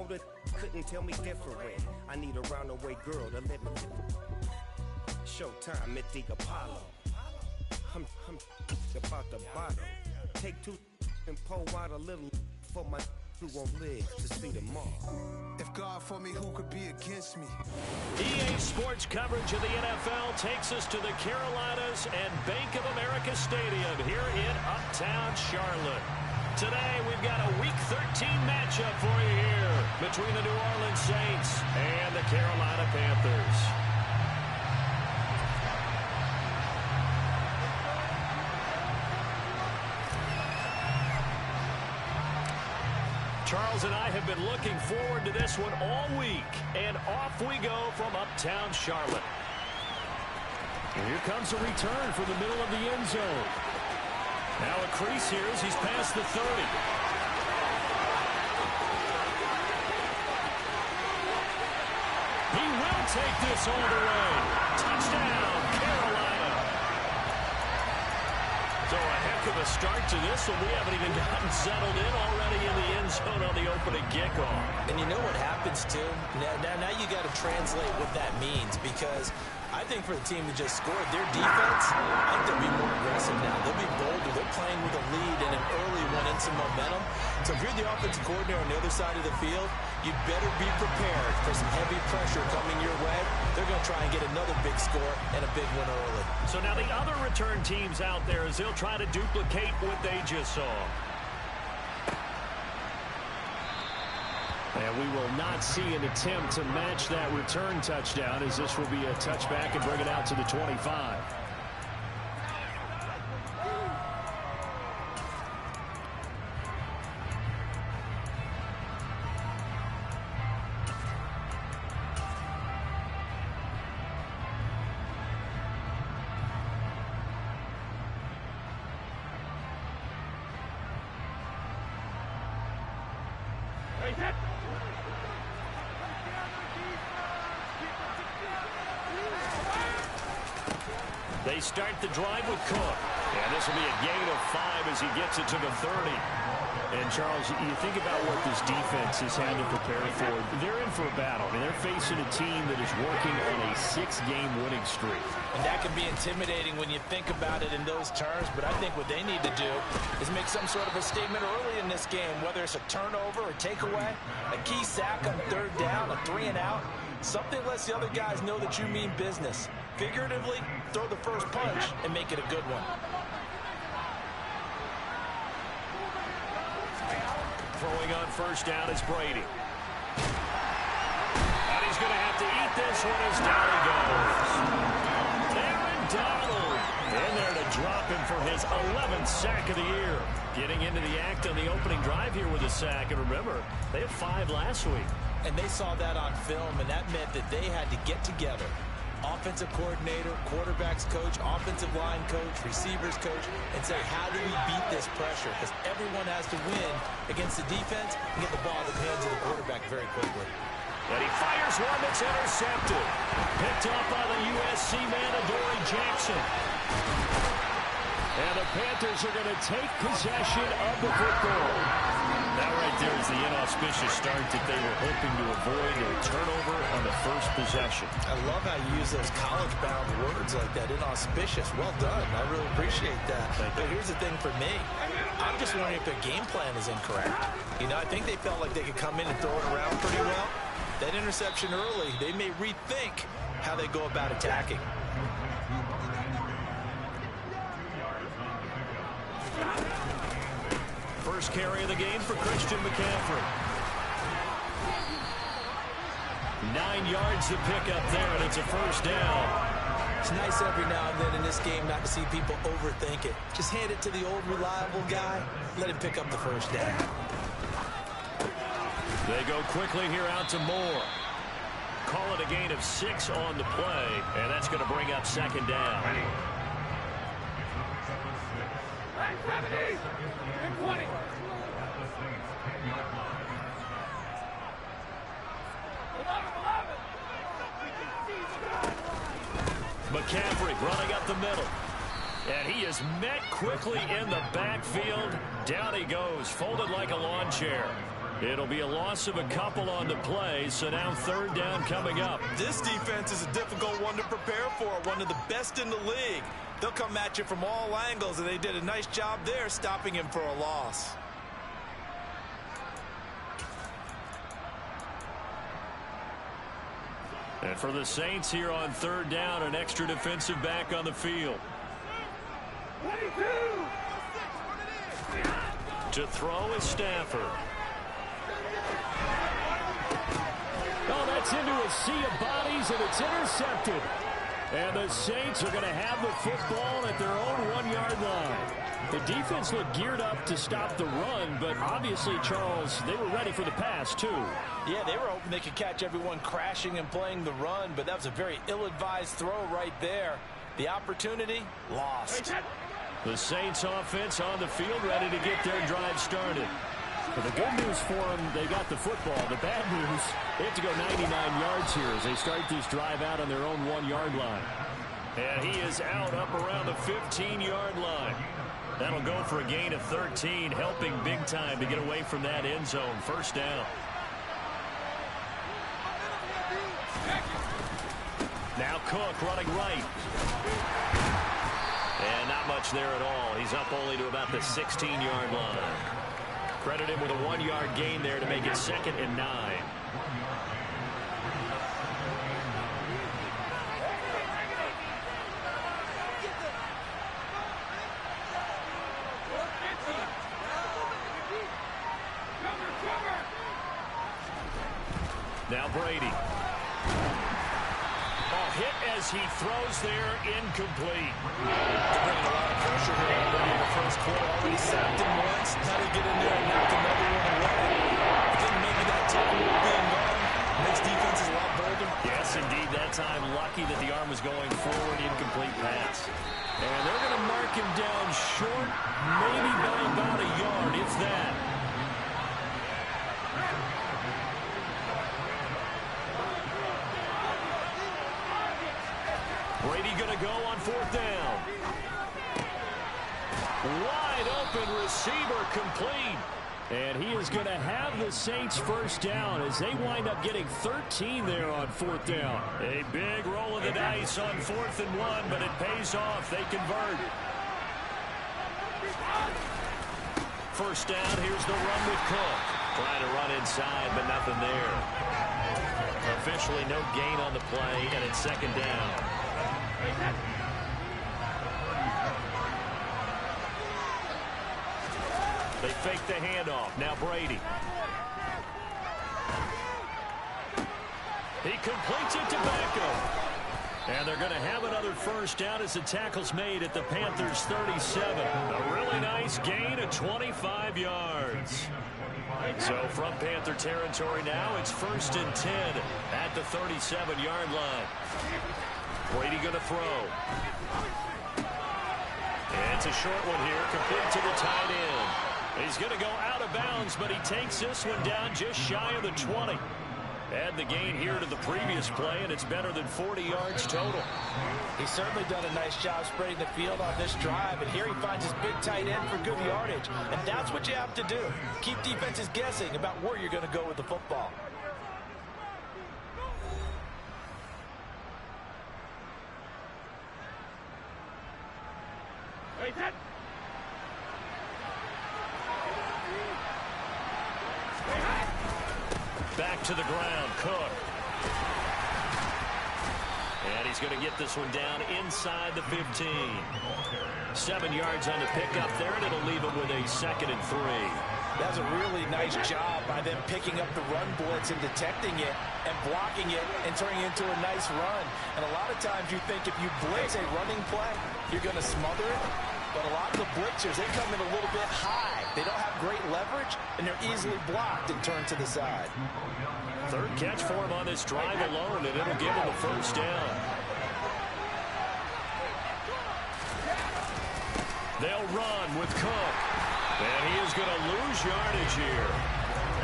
older, couldn't tell me different. I need a roundaway girl to live with. Showtime at the Apollo. I'm about the bottom. Take two and pour out a little for my who won't live to see tomorrow. If God for me, who could be against me? EA Sports coverage of the NFL takes us to the Carolinas and Bank of America Stadium here in Uptown Charlotte. Today, we've got a Week 13 matchup for you here between the New Orleans Saints and the Carolina Panthers. Charles and I have been looking forward to this one all week, and off we go from Uptown Charlotte. And here comes a return from the middle of the end zone. Now a crease here as he's past the 30. He will take this all the way. Touchdown, Carolina. So a heck of a start to this one. We haven't even gotten settled in already in the end zone on the opening kickoff. And you know what happens, too? Now you got to translate what that means, because I think for the team that just scored, their defense, I think they'll be more aggressive now. They'll be bolder. They're playing with a lead and an early one and some momentum. So if you're the offensive coordinator on the other side of the field, you better be prepared for some heavy pressure coming your way. They're going to try and get another big score and a big one early. So now the other return teams out there, as they'll try to duplicate what they just saw. And we will not see an attempt to match that return touchdown, as this will be a touchback and bring it out to the 25. They start the drive with Cook. And this will be a gain of 5 as he gets it to the 30. And, Charles, you think about what this defense has had to prepare for. They're in for a battle. I mean, they're facing a team that is working on a 6-game winning streak. And that can be intimidating when you think about it in those terms. But I think what they need to do is make some sort of a statement early in this game, whether it's a turnover or takeaway, a key sack on 3rd down, a 3-and-out. Something lets the other guys know that you mean business. Figuratively, throw the first punch and make it a good one. Throwing on first down is Brady. And he's going to have to eat this one as down he goes. Aaron Donald in there to drop him for his 11th sack of the year. Getting into the act on the opening drive here with a sack. And remember, they had 5 last week. And they saw that on film, and that meant that they had to get together. Offensive coordinator, quarterbacks coach, offensive line coach, receivers coach, and say, how do we beat this pressure? Because everyone has to win against the defense and get the ball in the hands of the quarterback very quickly. And he fires one that's intercepted. Picked up by the USC man, Adoree Jackson. And the Panthers are going to take possession of the football. That right there is the inauspicious start that they were hoping to avoid, a turnover on the first possession. I love how you use those college-bound words like that, inauspicious. Well done. I really appreciate that. But here's the thing for me. I'm just wondering if their game plan is incorrect. You know, I think they felt like they could come in and throw it around pretty well. That interception early, they may rethink how they go about attacking. First carry of the game for Christian McCaffrey. 9 yards to pick up there, and it's a first down. It's nice every now and then in this game not to see people overthink it. Just hand it to the old reliable guy. Let him pick up the first down. They go quickly here out to Moore. Call it a gain of 6 on the play, and that's going to bring up second down. McCaffrey running up the middle. And he is met quickly in the backfield. Down he goes, folded like a lawn chair. It'll be a loss of a couple on the play, so now third down coming up. This defense is a difficult one to prepare for, one of the best in the league. They'll come at you from all angles, and they did a nice job there stopping him for a loss. And for the Saints here on third down, an extra defensive back on the field. To throw is Stafford. Oh, that's into a sea of bodies, and it's intercepted. And the Saints are going to have the football at their own 1-yard line. The defense looked geared up to stop the run, but obviously, Charles, they were ready for the pass, too. Yeah, they were hoping they could catch everyone crashing and playing the run, but that was a very ill-advised throw right there. The opportunity, lost. The Saints offense on the field, ready to get their drive started. But the good news for them, they got the football. The bad news, they have to go 99 yards here as they start this drive out on their own 1-yard line. And he is out up around the 15-yard line. That'll go for a gain of 13, helping big time to get away from that end zone. First down. Now Cook running right. And not much there at all. He's up only to about the 16-yard line. Credit him with a 1-yard gain there to make it 2nd and 9. Now Brady. Hit as he throws there, incomplete. They're bringing a lot of pressure here on Brady in the first quarter. Already sacked him once. Now they get in there and knock another one away. I think maybe that tackle being gone makes defenses a lot bolder. Yes, indeed. That time, lucky that the arm was going forward. Incomplete pass. And they're going to mark him down short, maybe by about a yard, if that. Brady going to go on 4th down. Wide open receiver complete. And he is going to have the Saints first down as they wind up getting 13 there on 4th down. A big roll of the dice on 4th and 1, but it pays off. They convert. First down, here's the run with Cook. Trying to run inside, but nothing there. Officially no gain on the play, and it's 2nd down. They fake the handoff. Now Brady. He completes it to Beckham. And they're going to have another first down as the tackle's made at the Panthers 37. A really nice gain of 25 yards. So from Panther territory now, it's 1st and 10 at the 37-yard line. Brady going to throw. And it's a short one here, complete to the tight end. He's going to go out of bounds, but he takes this one down just shy of the 20. Add the gain here to the previous play, and it's better than 40 yards total. He's certainly done a nice job spreading the field on this drive, and here he finds his big tight end for good yardage. And that's what you have to do. Keep defenses guessing about where you're going to go with the football. Back to the ground, Cook. And he's going to get this one down inside the 15. 7 yards on the pickup there, and it'll leave him with a 2nd and 3. That's a really nice job by them picking up the run blitz and detecting it and blocking it and turning it into a nice run. And a lot of times you think if you blitz a running play, you're going to smother it. But a lot of the blitzers, they come in a little bit high. They don't have great leverage, and they're easily blocked and turned to the side. 3rd catch for him on this drive alone, and it'll give him a first down. They'll run with Cook. And he is going to lose yardage here.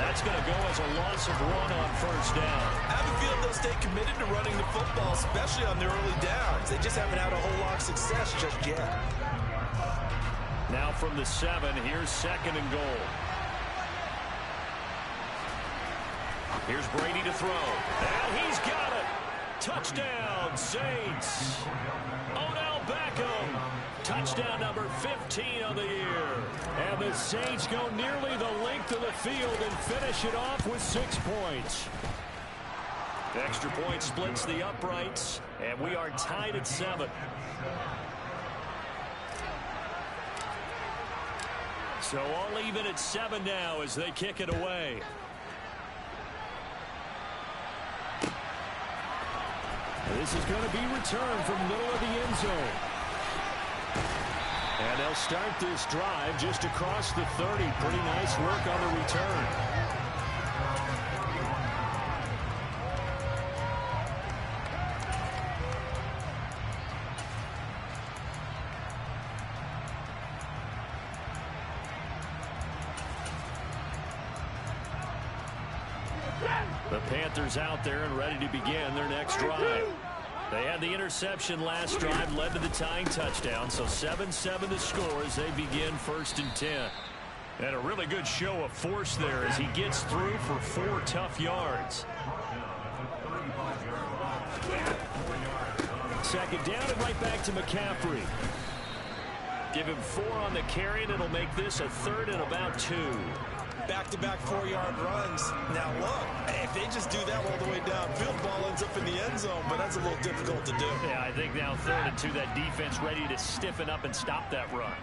That's going to go as a loss of 1 on first down. I have a feeling they'll stay committed to running the football, especially on their early downs. They just haven't had a whole lot of success just yet. Now from the 7, here's 2nd and goal. Here's Brady to throw. And he's got it. Touchdown, Saints. Odell Beckham. Touchdown number 15 on the year. And the Saints go nearly the length of the field and finish it off with 6 points. Extra point splits the uprights, and we are tied at 7. So all even at 7 now as they kick it away. This is going to be returned from the middle of the end zone. And they'll start this drive just across the 30. Pretty nice work on the return. The Panthers out there and ready to begin their next drive. They had the interception last drive, led to the tying touchdown, so 7-7 the score as they begin 1st and 10. And a really good show of force there as he gets through for 4 tough yards. Second down and right back to McCaffrey. Give him 4 on the carry, and it'll make this a 3rd and about 2. Back-to-back 4-yard runs. Now look, if they just do that all the way downfield, ball ends up in the end zone, but that's a little difficult to do. Yeah, I think now 3rd and 2, that defense ready to stiffen up and stop that run.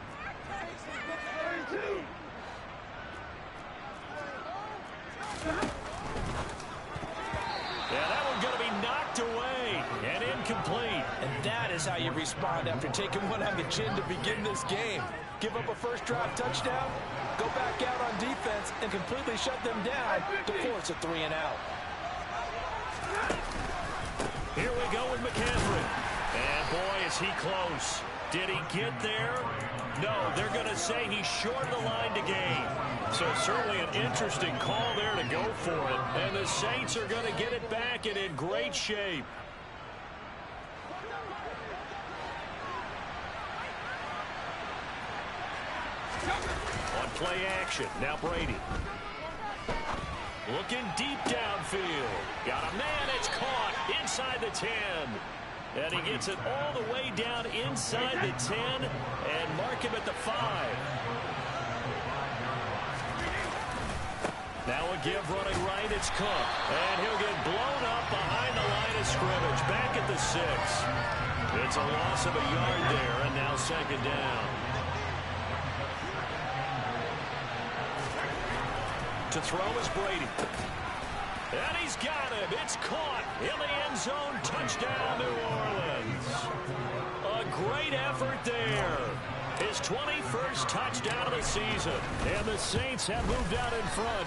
Yeah, that one's going to be knocked away and incomplete. And that is how you respond after taking one on the chin to begin this game. Give up a first drive touchdown, go back out on defense, and completely shut them down to force a 3 and out. Here we go with McCaffrey. And boy, is he close. Did he get there? No, they're going to say he's short of the line to gain. So certainly an interesting call there to go for it. And the Saints are going to get it back and in great shape. On play action, now Brady. Looking deep downfield. Got a man, it's caught inside the 10. And he gets it all the way down inside the 10 and mark him at the 5. Now a give running right, it's Cook. And he'll get blown up behind the line of scrimmage. Back at the 6. It's a loss of a yard there, and now 2nd down. To throw is Brady. And he's got it. It's caught in the end zone. Touchdown, New Orleans. A great effort there. His 21st touchdown of the season. And the Saints have moved out in front.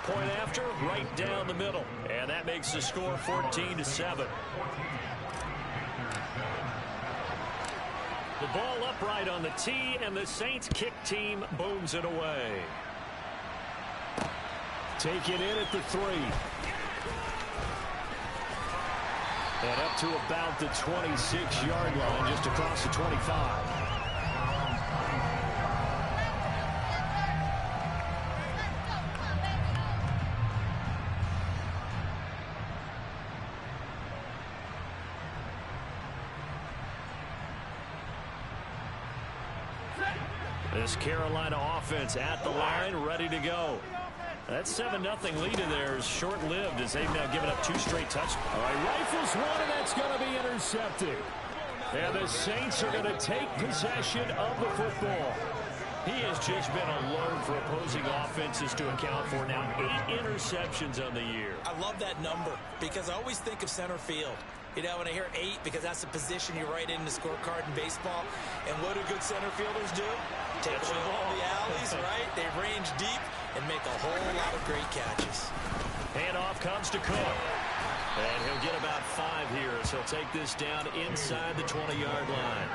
Point after, right down the middle. And that makes the score 14-7. The ball upright on the tee, and the Saints kick team booms it away. Take it in at the 3. And up to about the 26-yard line, just across the 25. This Carolina offense at the line, ready to go. That 7-0 lead of theirs short-lived as they've now given up 2 straight touchdowns. All right, rifles one, and that's going to be intercepted. And the Saints are going to take possession of the football. He has just been alone for opposing offenses to account for now 8 interceptions on the year. I love that number because I always think of center field. You know, when I hear 8, because that's the position you write in the scorecard in baseball. And what do good center fielders do? Take away all the alleys, right? They range deep and make a whole lot of great catches. Handoff comes to Cook. And he'll get about 5 here as he'll take this down inside the 20-yard line.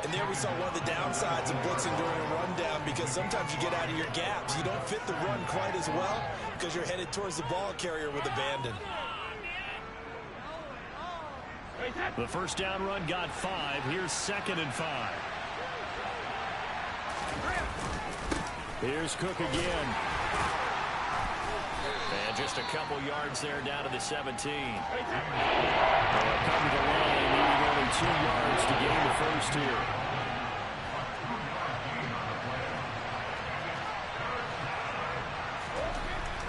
And there we saw one of the downsides of blitzing during a rundown because sometimes you get out of your gaps. You don't fit the run quite as well because you're headed towards the ball carrier with abandon. The first down run got 5. Here's 2nd and 5. Here's Cook again. And And just a couple yards there down to the 17. Cover the line, needing only 2 yards to gain the first here.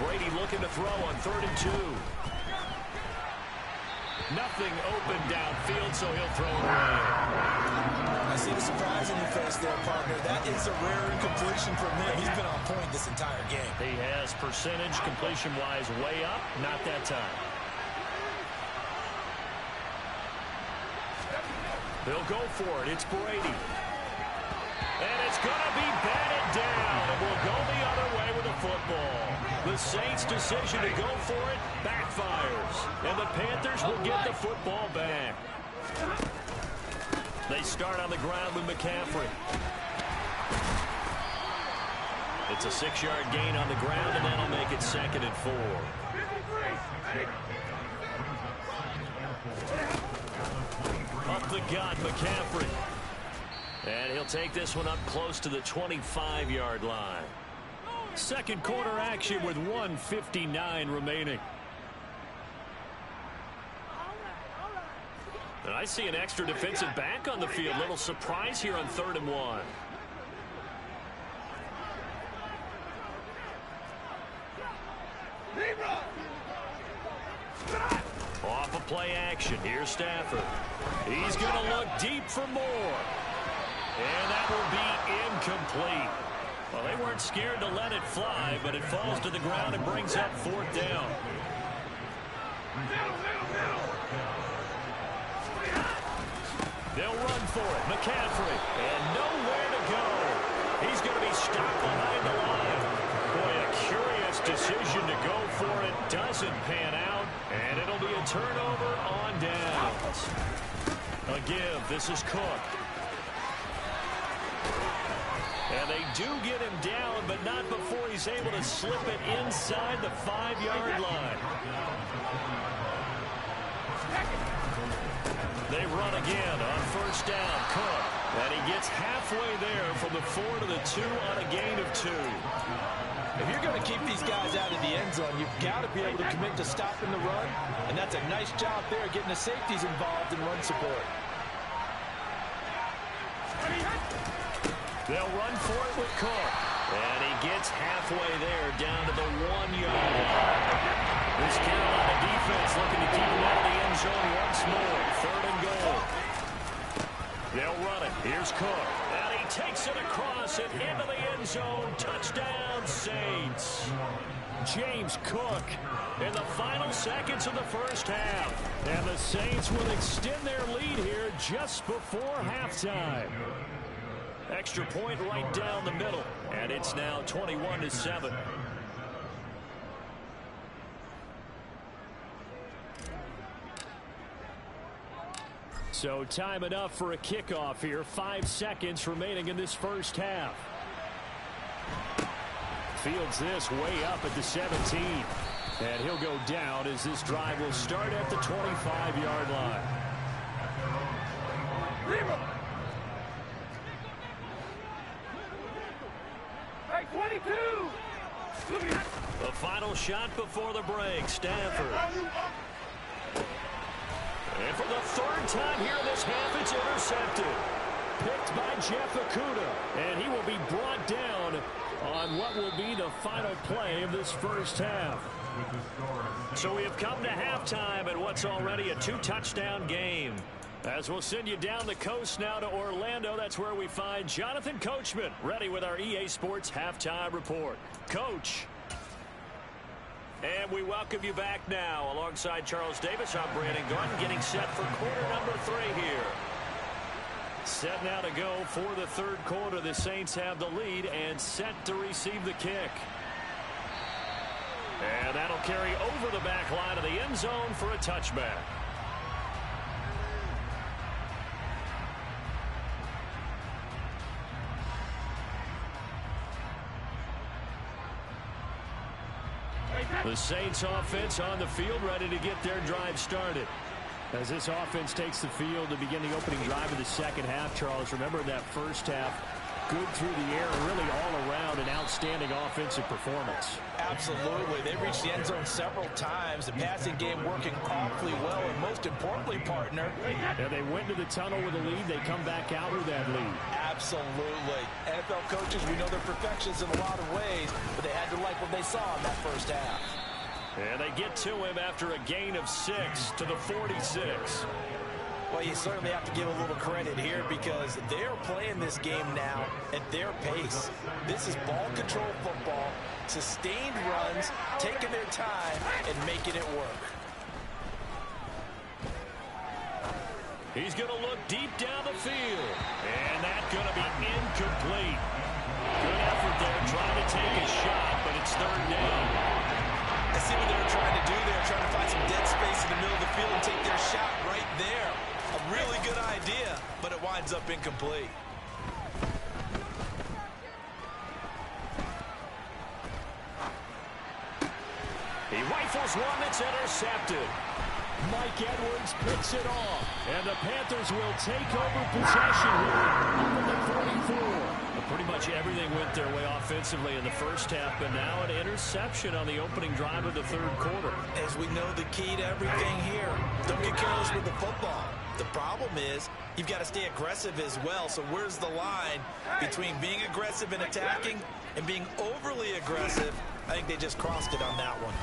Brady looking to throw on 3rd and 2. Nothing open downfield, so he'll throw it away. I see the surprising face there, partner. That is a rare incompletion from him. He's been on point this entire game. He has percentage completion-wise way up. Not that time. They'll go for it. It's Brady. And it's going to be batted down. And we'll go the other way with the football. The Saints' decision to go for it backfires. And the Panthers will get the football back. They start on the ground with McCaffrey. It's a 6-yard gain on the ground, and that'll make it 2nd and 4. Up the gut, McCaffrey. And he'll take this one up close to the 25-yard line. Second quarter action with 1:59 remaining. And I see an extra defensive back on the field. Little surprise here on 3rd and 1. Off a play action. Here's Stafford. He's going to look deep for more. And that will be incomplete. Well, they weren't scared to let it fly, but it falls to the ground and brings up 4th down. They'll run for it. McCaffrey. And nowhere to go. He's going to be stopped behind the line. Boy, a curious decision to go for it. Doesn't pan out. And it'll be a turnover on downs. A give. This is Cook. And they do get him down, but not before he's able to slip it inside the 5-yard line. They run again on 1st down. Cook. And he gets halfway there from the 4 to the 2 on a gain of 2. If you're going to keep these guys out of the end zone, you've got to be able to commit to stopping the run. And that's a nice job there, getting the safeties involved in run support. They'll run for it with Cook. And he gets halfway there down to the 1-yard line. This Carolina defense looking to keep him out of the end zone once more. 3rd and goal. They'll run it. Here's Cook. And he takes it across and into the end zone. Touchdown, Saints. James Cook in the final seconds of the first half. And the Saints will extend their lead here just before halftime. Extra point right down the middle. And it's now 21-7. So time enough for a kickoff here. 5 seconds remaining in this first half. Fields this way up at the 17. And he'll go down as this drive will start at the 25-yard line. The final shot before the break. Stafford. And for the 3rd time here in this half, it's intercepted. Picked by Jeff Okudah. And he will be brought down on what will be the final play of this first half. So we have come to halftime in what's already a 2-touchdown game. As we'll send you down the coast now to Orlando, that's where we find Jonathan Coachman ready with our EA Sports Halftime Report. Coach. And we welcome you back now. Alongside Charles Davis, I'm Brandon Gordon, getting set for quarter number 3 here. Set now to go for the 3rd quarter. The Saints have the lead and set to receive the kick. And that'll carry over the back line of the end zone for a touchback. The Saints offense on the field, ready to get their drive started. As this offense takes the field to begin the opening drive of the second half, Charles, remember that first half, good through the air, really all around an outstanding offensive performance. Absolutely. They reached the end zone several times. The passing game working awfully well, and most importantly, partner. And they went to the tunnel with a lead. They come back out with that lead. Absolutely. NFL coaches, we know they're perfectionists in a lot of ways, but they had to like what they saw in that first half. And they get to him after a gain of 6 to the 46. Well, you certainly have to give a little credit here because they're playing this game now at their pace. This is ball control football, sustained runs, taking their time, and making it work. He's going to look deep down the field. And that's going to be incomplete. Good effort there, trying to take a shot, but it's third down. I see what they were trying to do there, trying to find some dead space in the middle of the field and take their shot right there. A really good idea, but it winds up incomplete. He rifles one that's intercepted. Mike Edwards picks it off. And the Panthers will take over possession here up at the 44. Pretty much everything went their way offensively in the first half, but now an interception on the opening drive of the third quarter. As we know, the key to everything here, don't get careless with the football. The problem is you've got to stay aggressive as well. So where's the line between being aggressive and attacking and being overly aggressive? I think they just crossed it on that one.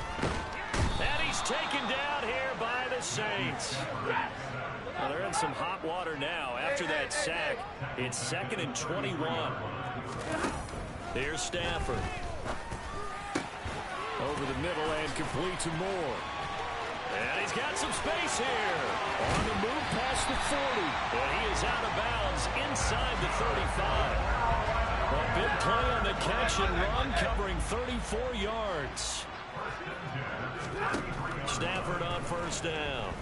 And he's taken down here by the Saints. Well, they're in some hot water now. After that sack, it's 2nd and 21. Here's Stafford. Over the middle and complete to Moore. And he's got some space here. On the move past the 40. And he is out of bounds inside the 35. A big play on the catch and run, covering 34 yards. Stafford on first down.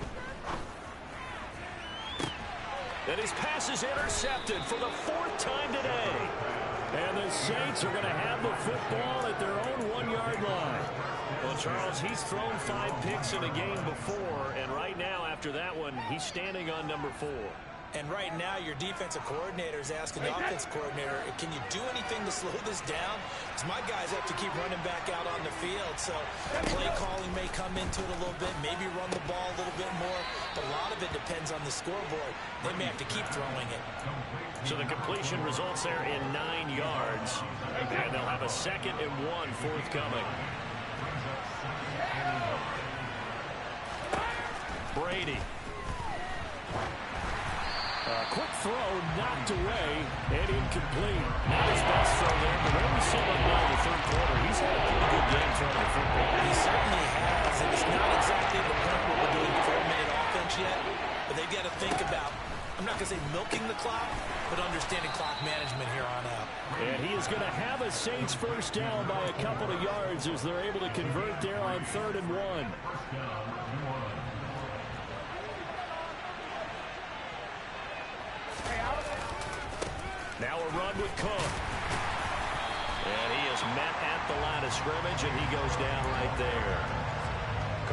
And his pass is intercepted for the 4th time today. And the Saints are going to have the football at their own 1-yard line. Well, Charles, he's thrown 5 picks in a game before, and right now, after that one, he's standing on number 4. And right now, your defensive coordinator is asking the offensive coordinator, can you do anything to slow this down? Because my guys have to keep running back out on the field. So play calling may come into it a little bit, maybe run the ball a little bit more. But a lot of it depends on the scoreboard. They may have to keep throwing it. So the completion results there in 9 yards. And they'll have a 2nd and 1 forthcoming. Brady. Quick throw, knocked away, and incomplete. Not his best throw there, but when we see him now in the third quarter, he's had a pretty good game throwing the football. He certainly has, and it's not exactly the point where we're doing 4-minute offense yet, but they've got to think about, I'm not going to say milking the clock, but understanding clock management here on out. And he is going to have a Saints first down by a couple of yards as they're able to convert there on 3rd and 1. Now a run with Cook. And he is met at the line of scrimmage, and he goes down right there.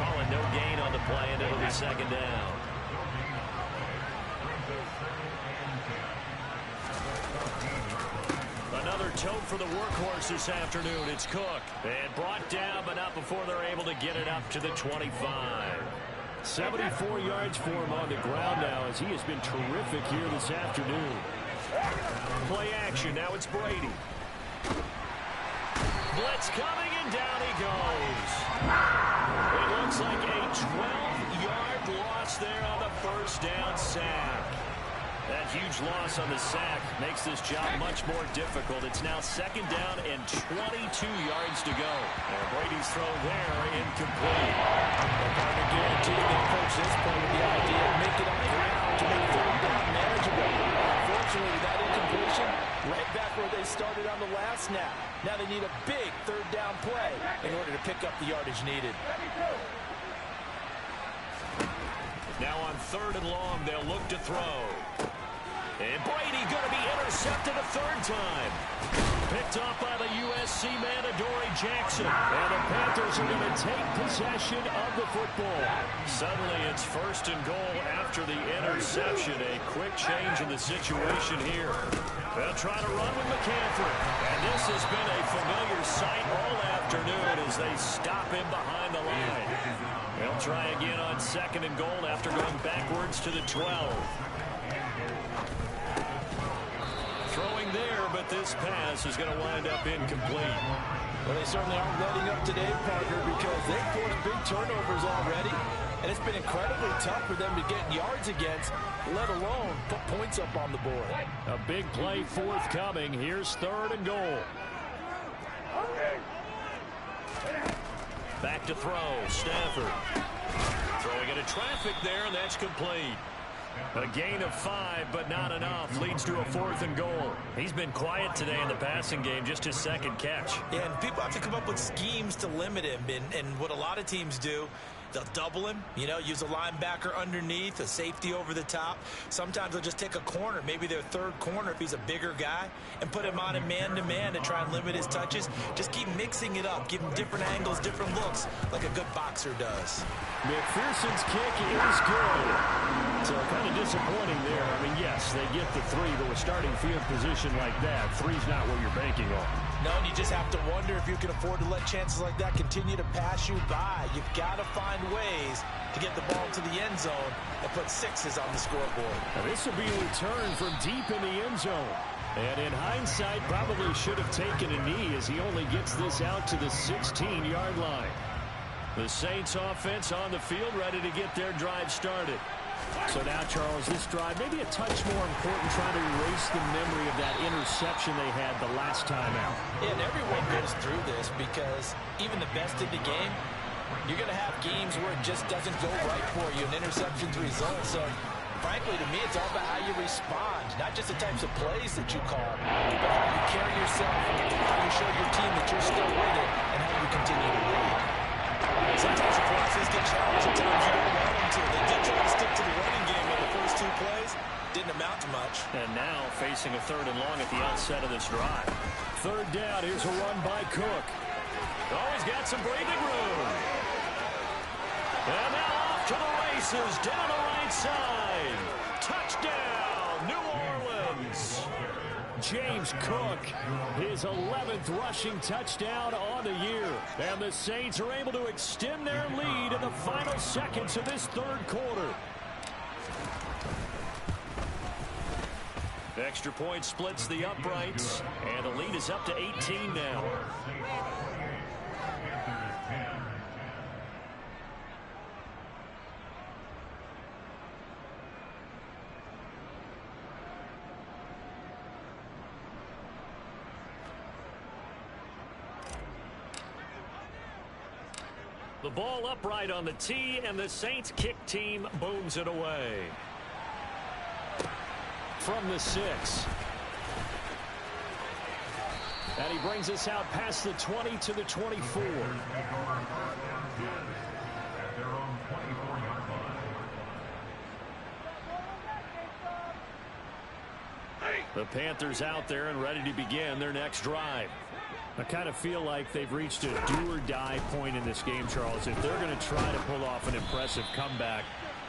Calling no gain on the play, and it'll be 2nd down. Another tote for the workhorse this afternoon. It's Cook. And brought down, but not before they're able to get it up to the 25. 74 yards for him on the ground now as he has been terrific here this afternoon. Play action. Now it's Brady. Blitz coming, and down he goes. It looks like a 12-yard loss there on the first down sack. That huge loss on the sack makes this job much more difficult. It's now 2nd down and 22 yards to go. And Brady's throw there incomplete. I guarantee they approach this point with the idea of making it on the ground to make 3rd down manageable. Unfortunately, that incompletion right back where they started on the last snap. Now they need a big 3rd down play in order to pick up the yardage needed. Now on 3rd and long, they'll look to throw. And Brady going to be intercepted a third time. Picked off by the USC man, Adoree Jackson. And the Panthers are going to take possession of the football. Suddenly it's first and goal after the interception. A quick change in the situation here. They'll try to run with McCaffrey. And this has been a familiar sight all afternoon as they stop him behind the line. They'll try again on second and goal after going backwards to the 12. Throwing there, but this pass is going to wind up incomplete. Well, they certainly aren't letting up today, Parker, because they've forced big turnovers already. And it's been incredibly tough for them to get yards against, let alone put points up on the board. A big play forthcoming. Here's third and goal. Back to throw. Stafford. Throwing into traffic there, and that's complete. A gain of 5, but not enough. Leads to a fourth and goal. He's been quiet today in the passing game, just his second catch. Yeah, and people have to come up with schemes to limit him. And what a lot of teams do, they'll double him, use a linebacker underneath, a safety over the top. Sometimes they'll just take a corner, maybe their third corner if he's a bigger guy, and put him on a man-to-man to try and limit his touches. Just keep mixing it up, give him different angles, different looks, like a good boxer does. McPherson's kick is good. So kind of disappointing there. I mean, yes, they get the 3, but with starting field position like that, 3's not what you're banking on. No, and you just have to wonder if you can afford to let chances like that continue to pass you by. You've got to find ways to get the ball to the end zone and put 6s on the scoreboard. Now, this will be a return from deep in the end zone. And in hindsight, probably should have taken a knee as he only gets this out to the 16-yard line. The Saints offense on the field, ready to get their drive started. So now, Charles, this drive maybe a touch more important, trying to erase the memory of that interception they had the last time out. Yeah, and everyone goes through this because even the best in the game, you're going to have games where it just doesn't go right for you, and interceptions result. So, frankly, to me, it's all about how you respond, not just the types of plays that you call, but how you carry yourself, how you show your team that you're still with it, and how you continue to lead. Sometimes your process get challenged, sometimes you don't want them to. They did try to stick to the running game in the first 2 plays. Didn't amount to much. And now facing a third and long at the outset of this drive. Third down, here's a run by Cook. Oh, he's got some breathing room. And now off to the races, down the right side. Touchdown, New Orleans. James Cook, his 11th rushing touchdown on the year. And the Saints are able to extend their lead in the final seconds of this third quarter. Extra point splits the uprights, and the lead is up to 18 now. The ball upright on the tee, and the Saints kick team booms it away. From the 6. And he brings us out past the 20 to the 24. The Panthers out there and ready to begin their next drive. I kind of feel like they've reached a do-or-die point in this game, Charles. If they're going to try to pull off an impressive comeback,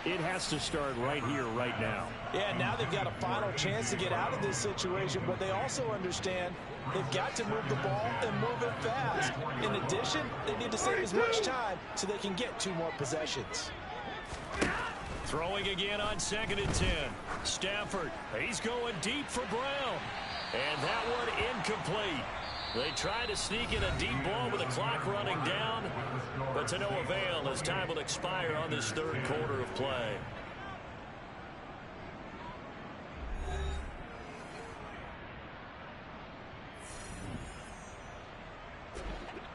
it has to start right here, right now. Yeah, now they've got a final chance to get out of this situation, but they also understand they've got to move the ball and move it fast. In addition, they need to save as much time so they can get 2 more possessions. Throwing again on 2nd and 10. Stafford, he's going deep for Brown. And that one incomplete. They try to sneak in a deep ball with the clock running down, but to no avail as time will expire on this third quarter of play.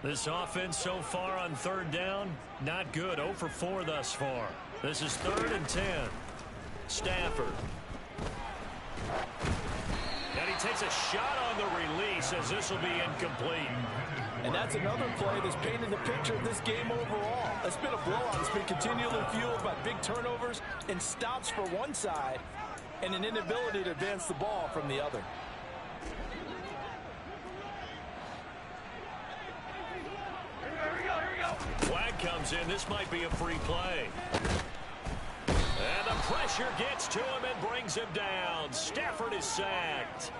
This offense so far on third down, not good. 0 for 4 thus far. This is 3rd and 10. Stafford. And he takes a shot on the release as this will be incomplete. And that's another play that's painted the picture of this game overall. It's been a blowout. It's been continually fueled by big turnovers and stops for one side and an inability to advance the ball from the other. Flag comes in. This might be a free play. And the pressure gets to him and brings him down. Stafford is sacked.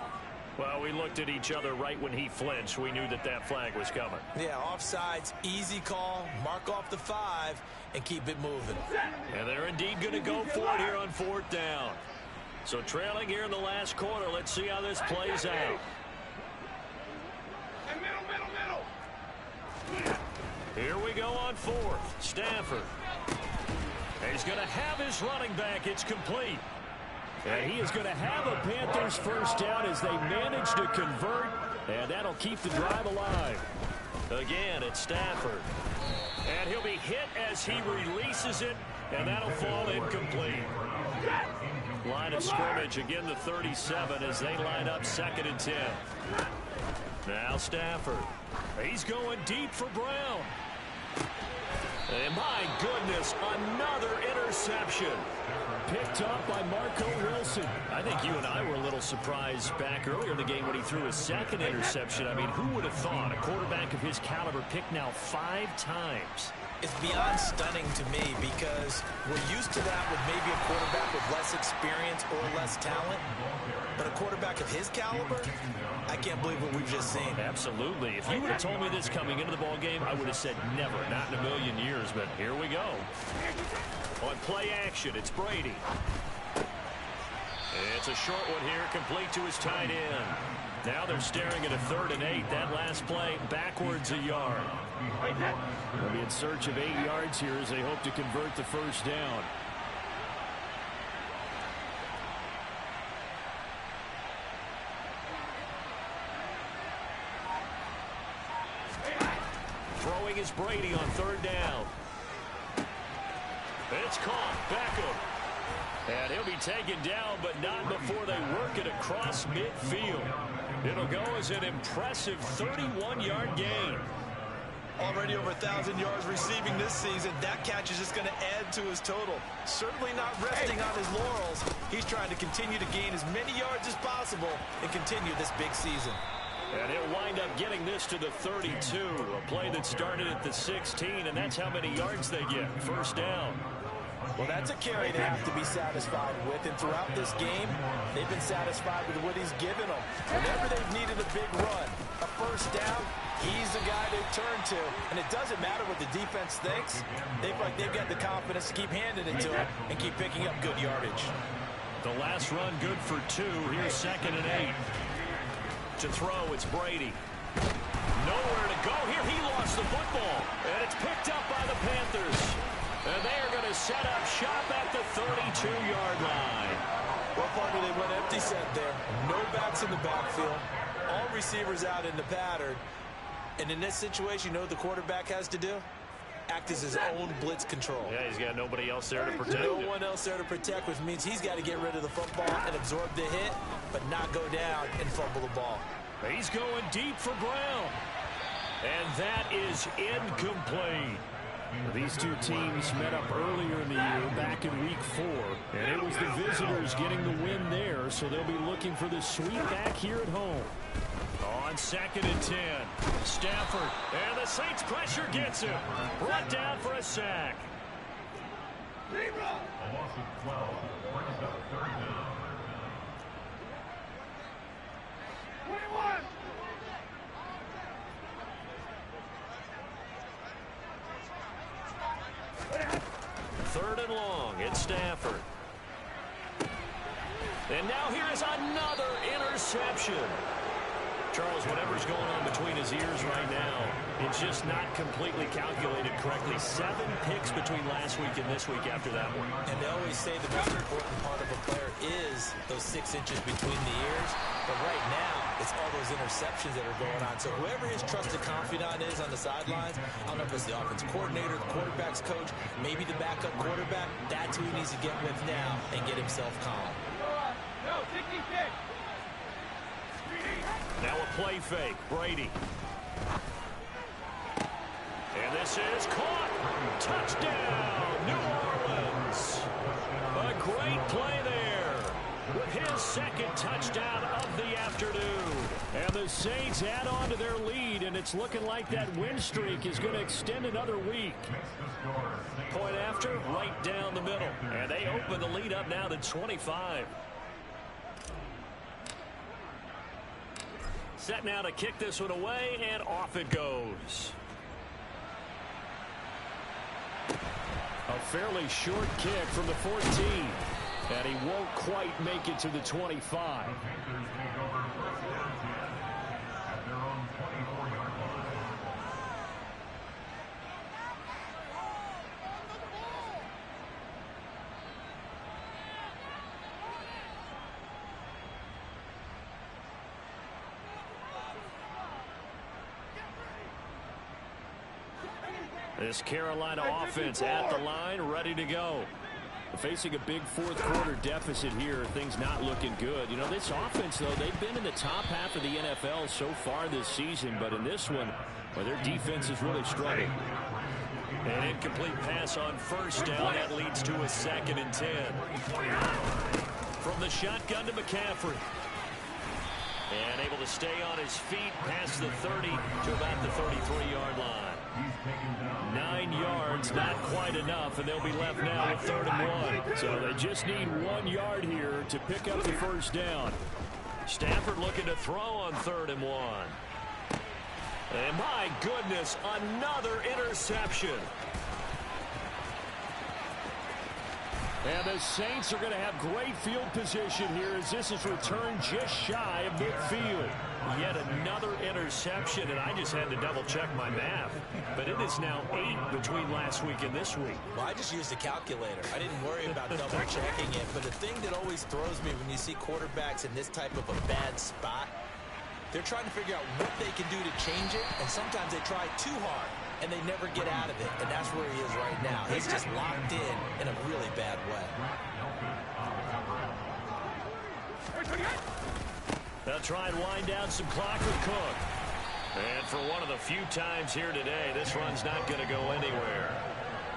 Well, we looked at each other right when he flinched. We knew that that flag was coming. Yeah, offsides, easy call, mark off the 5, and keep it moving. And they're indeed going to go for it here on 4th down. So trailing here in the last quarter. Let's see how this plays out. Here we go on 4th. Stafford. He's going to have his running back. It's complete. And he is going to have a Panthers first down as they manage to convert. And that'll keep the drive alive. Again, it's Stafford. And he'll be hit as he releases it. And that'll fall incomplete. Line of scrimmage, again the 37 as they line up 2nd and 10. Now Stafford. He's going deep for Brown. And my goodness, another interception. Picked up by Marco Wilson. I think you and I were a little surprised back earlier in the game when he threw his 2nd interception. I mean, who would have thought a quarterback of his caliber picked now 5 times? It's beyond stunning to me because we're used to that with maybe a quarterback with less experience or less talent. But a quarterback of his caliber, I can't believe what we've just seen. Absolutely. If you would have told me this coming into the ball game, I would have said never, not in a million years. But here we go. On play action, it's Brady. It's a short one here, complete to his tight end. Now they're staring at a 3rd and 8. That last play, backwards a yard. They'll be in search of 8 yards here as they hope to convert the first down. Throwing is Brady on 3rd down. It's caught. Beckham. And he'll be taken down, but not before they work it across midfield. It'll go as an impressive 31-yard gain. Already over 1,000 yards receiving this season. That catch is just going to add to his total. Certainly not resting on his laurels. He's trying to continue to gain as many yards as possible and continue this big season. And he'll wind up getting this to the 32. A play that started at the 16, and that's how many yards they get. First down. Well, that's a carry they have to be satisfied with. And throughout this game, they've been satisfied with what he's given them. Whenever they've needed a big run, a first down, he's the guy they turn to. And it doesn't matter what the defense thinks. They've got the confidence to keep handing it to him and keep picking up good yardage. The last run good for 2. Here's 2nd and 8. To throw, it's Brady. Nowhere to go here. He lost the football. And it's picked up by the Panthers. And they are going to set up shop at the 32-yard line. Well, partner, they went empty set there. No backs in the backfield. All receivers out in the pattern. And in this situation, you know what the quarterback has to do? Act as his own blitz control. Yeah, he's got nobody else there to protect No him. one else there to protect, which means he's got to get rid of the football and absorb the hit, but not go down and fumble the ball. He's going deep for Brown. And that is incomplete. These two teams met up earlier in the year, back in week 4, and it was the visitors getting the win there, so they'll be looking for the sweep back here at home. On 2nd and 10, Stafford, and the Saints pressure gets him. Brought down for a sack. Third and long, it's Stafford. And now here is another interception. Charles, whatever's going on between his ears right now, it's just not completely calculated correctly. 7 picks between last week and this week after that one. And they always say the most important part of a player is those 6 inches between the ears. But right now, it's all those interceptions that are going on. So whoever his trusted confidant is on the sidelines, I don't know if it's the offensive coordinator, the quarterback's coach, maybe the backup quarterback, that's who he needs to get with now and get himself calm. Now a play fake, Brady. And this is caught. Touchdown, New Orleans. A great play there. second touchdown of the afternoon. And the Saints add on to their lead, and it's looking like that win streak is going to extend another week. Point after, right down the middle. And they open the lead up now to 25. Set now to kick this one away, and off it goes. A fairly short kick from the 14. And he won't quite make it to the 25. This Carolina offense at the line, ready to go. Facing a big fourth quarter deficit here, things not looking good. You know, this offense, though, they've been in the top half of the NFL so far this season, but in this one, well, their defense is really struggling. An incomplete pass on first down. That leads to a 2nd and 10. From the shotgun to McCaffrey. And able to stay on his feet past the 30 to about the 33-yard line. 9 yards, not quite enough, and they'll be left now with 3rd and 1. So they just need 1 yard here to pick up the first down. Stafford looking to throw on 3rd and 1. And my goodness, another interception. And the Saints are going to have great field position here as this is returned just shy of midfield. Yet another interception, and I just had to double-check my math. But it is now 8 between last week and this week. Well, I just used a calculator. I didn't worry about double-checking it. But the thing that always throws me when you see quarterbacks in this type of a bad spot, they're trying to figure out what they can do to change it, and sometimes they try too hard, and they never get out of it. And that's where he is right now. He's just locked in a really bad way. They'll try and wind down some clock with Cook. And for one of the few times here today, this run's not going to go anywhere.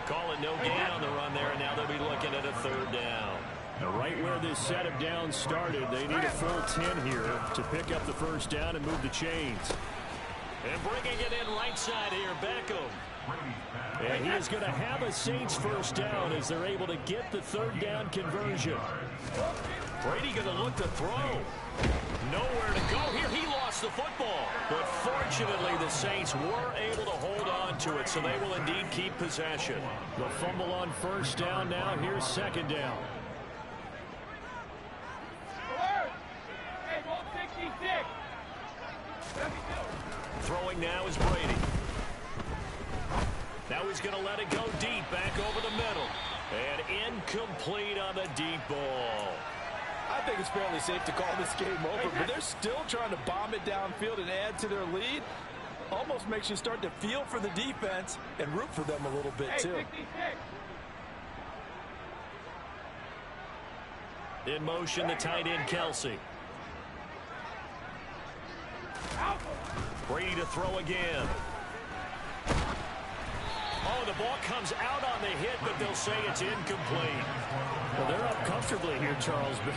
Call it no gain on the run there, and now they'll be looking at a 3rd down. Now, right where this set of downs started, they need a full 10 here to pick up the first down and move the chains. And bringing it in right side here, Beckham. And he is going to have a Saints first down as they're able to get the 3rd down conversion. Brady going to look to throw. Nowhere to go here. He lost the football. But fortunately, the Saints were able to hold on to it, so they will indeed keep possession. The fumble on first down now. Here's 2nd down. Throwing now is Brady. Now he's going to let it go deep, back over the middle. And incomplete on the deep ball. I think it's fairly safe to call this game over, but they're still trying to bomb it downfield and add to their lead. Almost makes you start to feel for the defense and root for them a little bit, too. In motion, the tight end, Kelsey. Brady to throw again. Oh, the ball comes out on the hit, but they'll say it's incomplete. Well, they're up comfortably here, Charles, but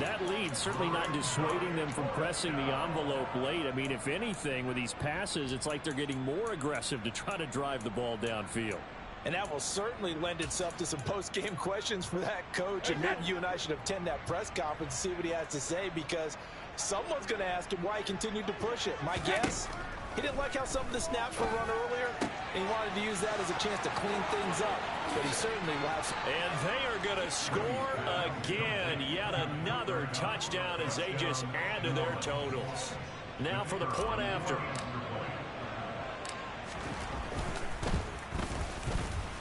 that lead certainly not dissuading them from pressing the envelope late. I mean, if anything, with these passes, it's like they're getting more aggressive to try to drive the ball downfield. And that will certainly lend itself to some post-game questions for that coach. And maybe you and I should attend that press conference to see what he has to say, because someone's going to ask him why he continued to push it. My guess, he didn't like how some of the snaps were run earlier, and he wanted to use that as a chance to clean things up. But he certainly left. And they are going to score again. Yet another touchdown as they just add to their totals. Now for the point after.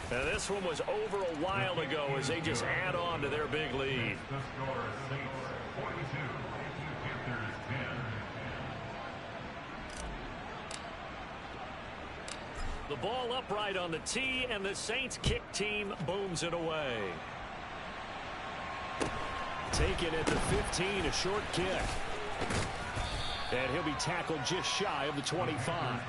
Now this one was over a while ago as they just add on to their big lead. The ball upright on the tee, and the Saints kick team booms it away. Taken at the 15, a short kick. And he'll be tackled just shy of the 25.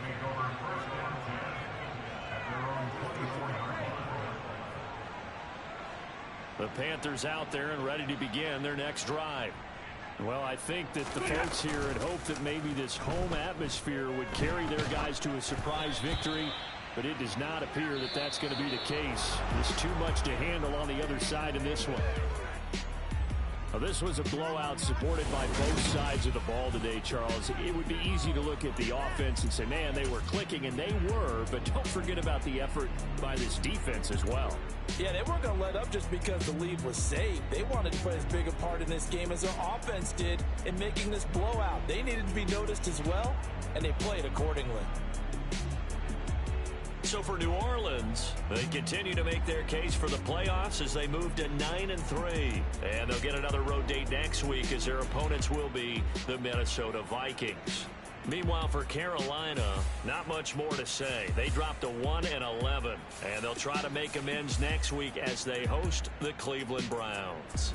The Panthers out there and ready to begin their next drive. Well, I think that the folks here had hoped that maybe this home atmosphere would carry their guys to a surprise victory, but it does not appear that that's going to be the case. There's too much to handle on the other side in this one. Well, this was a blowout supported by both sides of the ball today, Charles. It would be easy to look at the offense and say, man, they were clicking, and they were, but don't forget about the effort by this defense as well. Yeah, they weren't going to let up just because the lead was saved. They wanted to play as big a part in this game as their offense did in making this blowout. They needed to be noticed as well, and they played accordingly. So for New Orleans, they continue to make their case for the playoffs as they move to 9-3. And they'll get another road date next week as their opponents will be the Minnesota Vikings. Meanwhile, for Carolina, not much more to say. They dropped to 1-11, and they'll try to make amends next week as they host the Cleveland Browns.